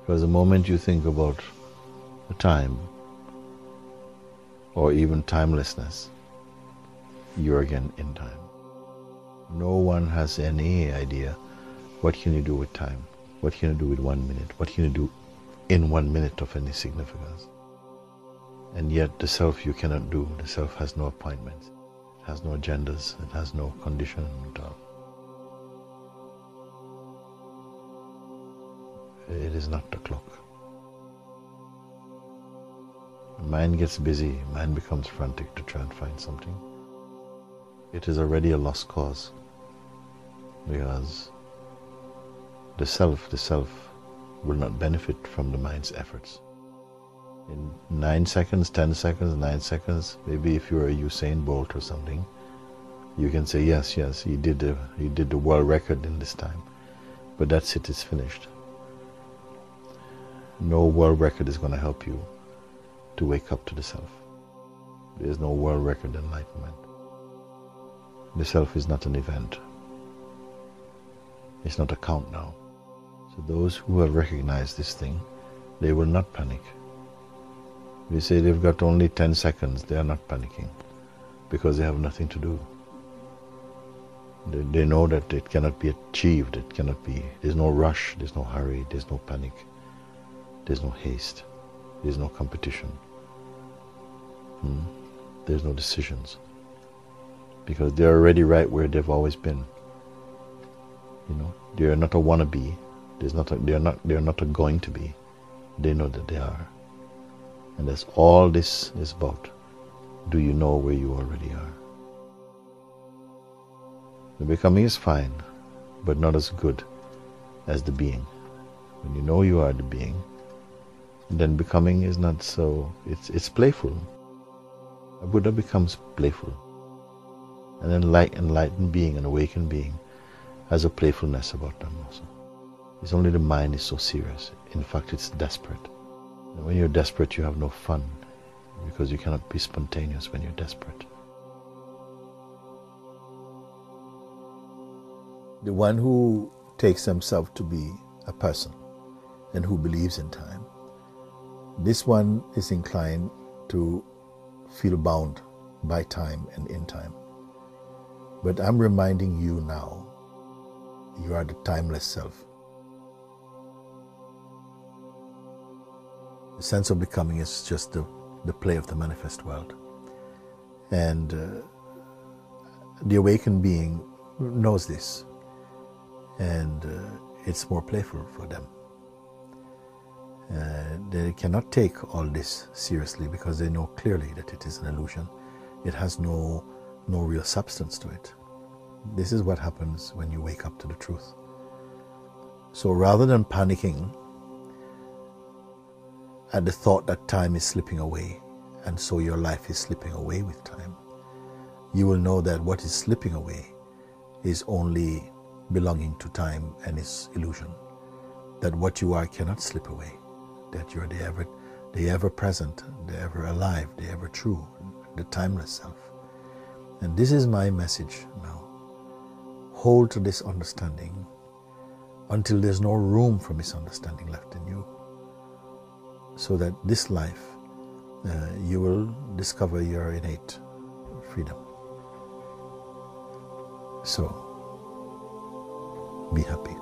Because the moment you think about the time, or even timelessness, you're again in time. No one has any idea what can you do with time, what can you do with 1 minute, what can you do in 1 minute of any significance. And yet the self you cannot do. The self has no appointments, it has no agendas, it has no condition at all. It is not the clock. Mind gets busy, mind becomes frantic to try and find something. It is already a lost cause, because the self will not benefit from the mind's efforts. In 9 seconds, 10 seconds, 9 seconds, maybe if you're a Usain Bolt or something, you can say, yes, he did the world record in this time. But that's it, it's finished. No world record is going to help you to wake up to the self. There is no world record enlightenment. The self is not an event. It's not a countdown. So those who have recognized this thing, they will not panic. We say they've got only 10 seconds, they are not panicking, because they have nothing to do. They know that it cannot be achieved, it cannot be, there's no rush, there's no hurry, there's no panic, there's no haste, there's no competition, there's no decisions, because they're already right where they've always been. You know, they are not a wannabe, they are not a going to be, they know that they are. And that's all this is about. Do you know where you already are? The becoming is fine, but not as good as the being. When you know you are the being, then becoming is not so, it's playful. A Buddha becomes playful. An enlightened being, an awakened being, has a playfulness about them also. It's only the mind is so serious. In fact, it's desperate. And when you're desperate, you have no fun, because you cannot be spontaneous when you're desperate. The one who takes himself to be a person and who believes in time, this one is inclined to feel bound by time and in time. But I'm reminding you now, you are the timeless self. The sense of becoming is just the play of the manifest world. And the awakened being knows this, and it's more playful for them. They cannot take all this seriously, because they know clearly that it is an illusion. It has no real substance to it. This is what happens when you wake up to the truth. So rather than panicking at the thought that time is slipping away, and so your life is slipping away with time, you will know that what is slipping away is only belonging to time and its illusion. That what you are cannot slip away. That you're the ever present, the ever alive, the ever true, the timeless self. And this is my message now. Hold to this understanding until there's no room for misunderstanding left in you, so that this life you will discover your innate freedom. So be happy.